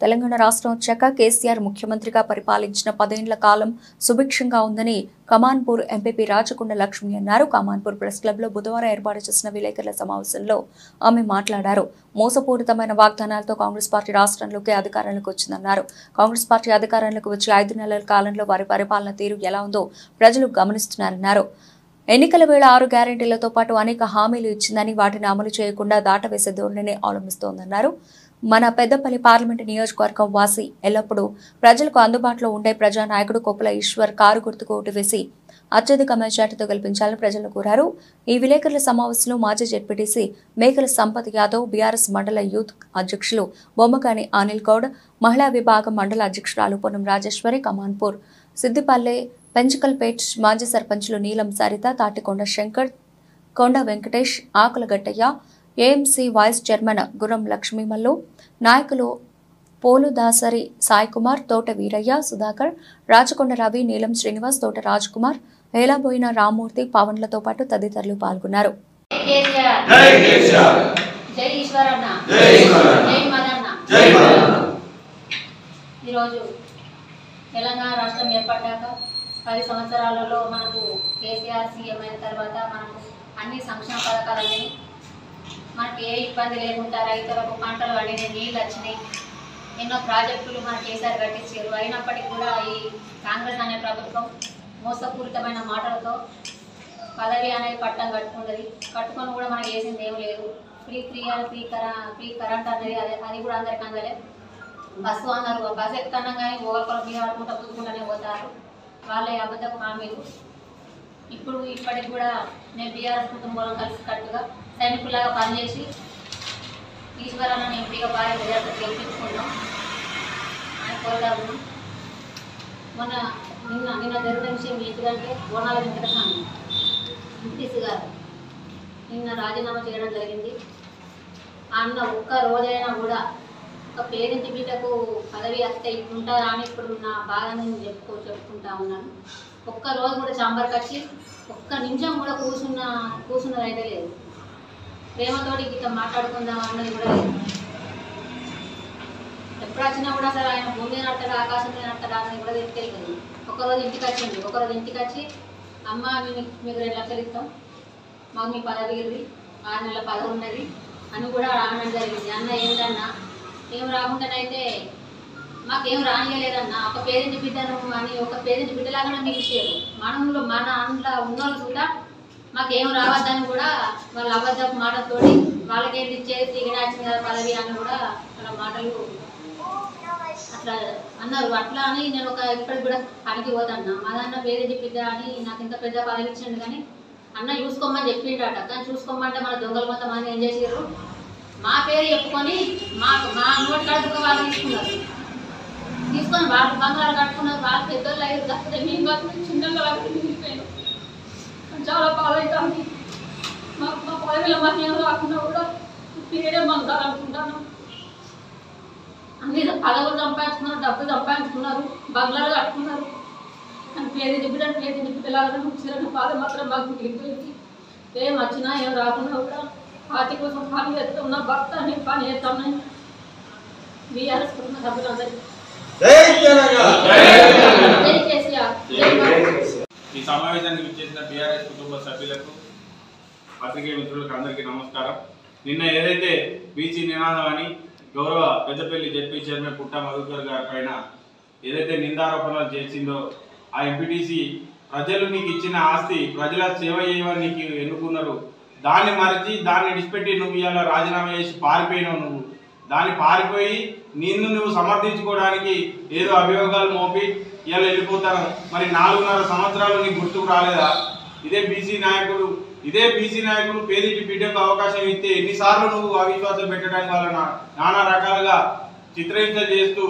తెలంగాణ రాష్ట్రం వచ్చాక కేసీఆర్ ముఖ్యమంత్రిగా పరిపాలించిన 10 ఏళ్ల కాలం సుభిక్షంగా ఉందని కమాన్పూర్ ఎంపీపీ రాచకొండ లక్ష్మి అన్నారు. కమాన్పూర్ ప్రెస్ క్లబ్ లో బుధవారం ఏర్పాటు చేసిన విలేకరుల సమావేశంలో ఆమె మాట్లాడారు. మోసపూరితమైన వాగ్దానాలతో కాంగ్రెస్ పార్టీ రాష్ట్రంలోకి అధికారంలోకి వచ్చిందన్నారు. కాంగ్రెస్ పార్టీ అధికారంలోకి వచ్చి 5 నెలల కాలంలో వారి పరిపాలన తీరు ఎలా ఉందో ప్రజలు గమనిస్తున్నారన్నారు. ఎన్నికల వేళ 6 గ్యారెంటీలతో పాటు అనేక హామీలు ఇచ్చిందని వాటిని అమలు చేయకుండా దాటవేసే ధోరణిని అవలంబిస్తోందన్నారు. మన పెద్దపల్లి పార్లమెంటు నియోజకవర్గం వాసి ఎల్లప్పుడూ ప్రజలకు అందుబాటులో ఉండే ప్రజానాయకుడు కొప్పుల ఈశ్వర్ కారు గుర్తుకు ఓటు వేసి అత్యధిక మెజార్టీతో గెలిపించాలని ప్రజలను కోరారు. ఈ విలేకరుల సమావేశంలో మాజీ జెడ్పీటీసీ మేకల సంపత్ యాదవ్, బీఆర్ఎస్ మండల యూత్ అధ్యక్షులు బొమ్మగాని అనిల్ గౌడ్, మహిళా విభాగం మండల అధ్యక్షురాలు పొన్నం రాజేశ్వరి, కమాన్పూర్, సిద్దిపల్లె, పెంచకల్పేట్ మాజీ సర్పంచులు నీలం సరిత, తాటికొండ శంకర్, కొండ వెంకటేష్, ఆకుల గట్టయ్య, ఏఎంసీ వైస్ చైర్మన్ గుర్రం లక్ష్మీమల్లు, నాయకులు పోలు దాసరి సాయి కుమార్, తోట వీరయ్య, సుధాకర్, రాచకొండ రవి, నీలం శ్రీనివాస్, తోట రాజ్ కుమార్, వేలాబోయిన రామ్మూర్తి, పవన్లతో పాటు తదితరులు పాల్గొన్నారు. తెలంగాణ రాష్ట్రం ఏర్పడ్డాక 10 సంవత్సరాలలో మనకు కేసీఆర్ సీఎం అయిన తర్వాత మనకు అన్ని సంక్షేమ పథకాలని మనకు ఏ ఇబ్బంది లేకుండా రైతులకు పంటలు పండినాయి, నీళ్ళు వచ్చినాయి, ఎన్నో ప్రాజెక్టులు మన కేసీఆర్ కట్టించారు. అయినప్పటికీ కూడా ఈ కాంగ్రెస్ అనే ప్రభుత్వం మోసపూరితమైన మాటలతో పదవి అనేది పట్టం కట్టుకొని కూడా మనకు వేసింది ఏం లేదు. ఫ్రీ కరెంట్ అనేది అది కూడా అందరికీ అందలే. బస్సు అన్నారు, బస్సు ఎక్కుతున్నాం కానీ ఓవర్కొల మీద పడుకుంటా పుచ్చుకుంటూనే పోతారు. వాళ్ళ అబద్ధపు హామీలు. ఇప్పటికి కూడా నేను బీఆర్ఎస్ కుటుంబంలో కలిసికట్టుగా సైనికులాగా పనిచేసి ఈశ్వరాన్ని ఎంపీగా భారీ మెజార్టీతో గెలిపించుకున్నాం అని కోరుతాను. నిన్న జరిగిన విషయం ఏంటిదంటే బోనాల వెంకటస్వామి ఎంపీసీ గారు నిన్న రాజీనామా చేయడం జరిగింది. అన్న ఒక్క రోజైనా కూడా ఒక పేరింటి బిడ్డకు పదవి వస్తే ఇట్లుంటారా అని ఇప్పుడు నా బాధ నేను చెప్పుకుంటా ఉన్నాను. ఒక్క రోజు కూడా చాంబర్కి వచ్చి ఒక్క నిమిషం కూడా కూర్చున్నది అయితే లేదు. ప్రేమతోటి గీత మాట్లాడుకుందాం అన్నది కూడా లేదు. ఎప్పుడు వచ్చినా కూడా అసలు ఆయన భూమి నట్టగా ఆకాశం మీద నట్టగా అన్నది కూడా తెలియదు. ఒకరోజు ఇంటికి వచ్చింది, ఒకరోజు ఇంటికి వచ్చి అమ్మ మీకు 2 లక్షలు ఇస్తాం, మాకు మీ పదవి 6 నెలల పదవి ఉన్నది అని కూడా రావడం జరిగింది. అన్న ఏంటన్నా ఏం రాకుండానైతే మాకేం రానియలేదన్న, ఒక పేరెంట్ బిడ్డను అని ఒక పేరెంట్ బిడ్డలాగానే మిగిలిచారు. మన అందులో ఉన్నోళ్ళు కూడా మాకేం రావద్దని కూడా వాళ్ళ అబద్ధపు మాటలతో వాళ్ళకేం ఇచ్చేది తిరిగినాచింది కదా పదవి అని కూడా వాళ్ళ మాటలు అట్లా అన్నారు. అట్లా అని నేను ఇప్పటికి కూడా పనికి పోతాను. మాదన్న పేరెంట్ బిడ్డ అని నాకు ఇంత పెద్ద పదవి ఇచ్చిండు కానీ అన్న చూసుకోమని చెప్పిండట. కానీ చూసుకోమంటే మన దొంగలు మొత్తం మంది ఏం చేసారు, మా పేరు చెప్పుకొని మా నోటి కడుపుగా వాళ్ళు తీసుకొని వాళ్ళు బంగారు కట్టుకున్నారు. వాళ్ళు పెద్దోళ్ళు అయ్యారు, కాకపోతే మేము కాకుండా చిన్న వాళ్ళకి మిగిలిపోయాను. చాలా పాలవుతాము. మా పదవిలో మాకు ఏం రాకుండా కూడా పేరే బంగారనుకుంటాను. అన్ని పదవులు సంపాదించుకున్నారు, డబ్బులు సంపాదించుకున్నారు, బంగ్లాలు కట్టుకున్నారు. అని పేరు పిల్లలాగా చిన్న బాధ మాత్రం మాకు మిగిలిపోయింది. ఏం వచ్చినా ఏం రాకుండా కూడా పార్టీ కోసం పని చేస్తున్నా, భర్త అని పని చేస్తాను. బీఆర్ఎస్ కుటుంబ సభ్యులందరికీ ఈ సమావేశానికి విచ్చేసిన బీఆర్ఎస్ కుటుంబ సభ్యులకు, పత్రికేయ మిత్రులకు అందరికీ నమస్కారం. నిన్న ఏదైతే బీసీ నినాదం అని గౌరవ పెద్దపల్లి జెడ్పీ చైర్మన్ పుట్ట మధుకర్ గారి పైన ఏదైతే నిందారోపణలు చేసిందో, ఆ ఎంపీటీసీ ప్రజలు నీకు ఇచ్చిన ఆస్తి, ప్రజల సేవ చేయమని నీకు ఎన్నుకున్నారు, దాన్ని మరచి దాన్ని విడిచిపెట్టి నువ్వు ఇవాళ రాజీనామా చేసి పారిపోయినావు. నువ్వు దాన్ని పారిపోయి నువ్వు సమర్థించుకోవడానికి ఏదో అభియోగాలు మోపి ఇవాళ వెళ్ళిపోతాను. మరి 4.5 సంవత్సరాలు నీకు గుర్తుకు రాలేదా? ఇదే బీసీ నాయకుడు పేదింటి బిడ్డకు అవకాశం ఇస్తే ఎన్నిసార్లు నువ్వు అవిశ్వాసం పెట్టడానికి వాళ్ళ నానా రకాలుగా చిత్రహింసలు చేస్తూ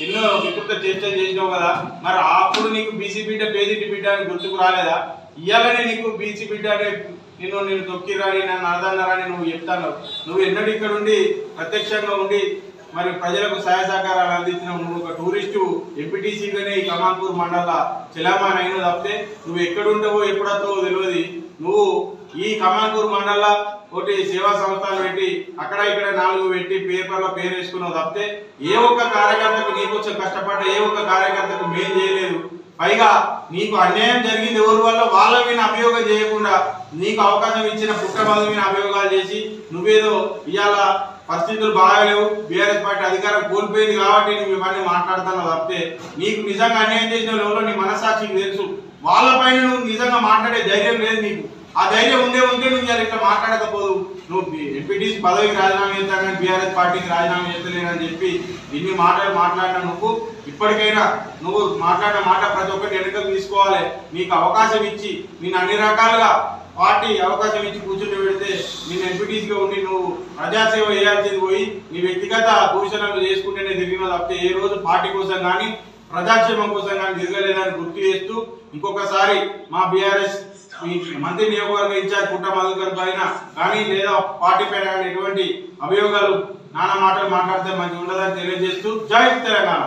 ఎన్నో వికృత చర్చలు చేసినావు కదా. మరి అప్పుడు నీకు బీసీ బిడ్డ పేదింటి బిడ్డ అని గుర్తుకు రాలేదా? ఇవాళనే నీకు బీసీ బిడ్డ అనే నిన్ను తొక్కిరాని నన్ను అర్థన్నారని నువ్వు చెప్తాను. నువ్వు ఎన్నడూ ఇక్కడ ఉండి ప్రత్యక్షంగా ఉండి మరి ప్రజలకు సహాయ సహకారాలు అందించిన నువ్వు ఒక టూరిస్టు ఎంపీటీసీగానే ఈ కమాన్పూర్ మండల చెలామాన్ అయిన తప్పితే నువ్వు ఎక్కడుంటావో ఎప్పుడొస్తావో తెలియదు. నువ్వు ఈ కమాన్పూర్ మండల ఒకటి సేవా సంస్థలు పెట్టి అక్కడ ఇక్కడ 4 పెట్టి పేపర్లో పేరు వేసుకున్నావు తప్పితే ఏ ఒక్క కార్యకర్తకు నీకోసం కష్టపడ్డ ఏ ఒక్క కార్యకర్తకు మేం చేయలేదు. పైగా నీకు అన్యాయం జరిగింది ఎవరి వల్ల వాళ్ళ మీద అభియోగం చేయకుండా నీకు అవకాశం ఇచ్చిన పుట్టమధు మీద అభియోగాలు చేసి నువ్వేదో ఇవాళ పరిస్థితులు బాగాలేవు, బీఆర్ఎస్ పార్టీ అధికారం కోల్పోయింది కాబట్టి నువ్వు ఇవన్నీ మాట్లాడుతున్నావు తప్పితే నీకు నిజంగా అన్యాయం చేసిన ఎవరో నీ మనస్సాక్షికి తెలుసు. వాళ్ళపైన నువ్వు నిజంగా మాట్లాడే ధైర్యం లేదు నీకు. ఆ ధైర్యం ఉంటే నువ్వు ఇట్లా మాట్లాడకపోదు. నువ్వు ఎంపీటీసీ పదవికి రాజీనామా చేస్తానని బీఆర్ఎస్ పార్టీకి రాజీనామా చేస్తలేనని చెప్పి ఇన్ని మాటలు మాట్లాడిన నువ్వు ఇప్పటికైనా నువ్వు మాట్లాడిన మాట ప్రతి ఒక్కటి వెనుకకు తీసుకోవాలి. నీకు అవకాశం ఇచ్చి నేను అన్ని రకాలుగా పార్టీ అవకాశం ఇచ్చి కూర్చుని పెడితే నేను ఎంపీటీసీగా ఉండి నువ్వు ప్రజాసేవ చేయాల్సింది పోయి నీ వ్యక్తిగత భూషణలు చేసుకుంటేనే తిరిగిన తప్పితే ఏ రోజు పార్టీ కోసం కానీ ప్రజాక్షేమం కోసం కానీ తిరగలేదని గుర్తు చేస్తూ ఇంకొకసారి మా బీఆర్ఎస్ మంత్రి నియోజకవర్గ ఇన్ఛార్జ్ పుట్ట మధుకర్ పైన కానీ లేదా పార్టీ పైన కానీ ఎటువంటి అభియోగాలు నానా మాటలు మాట్లాడితే మంచిగా ఉండదని తెలియజేస్తూ జై తెలంగాణ.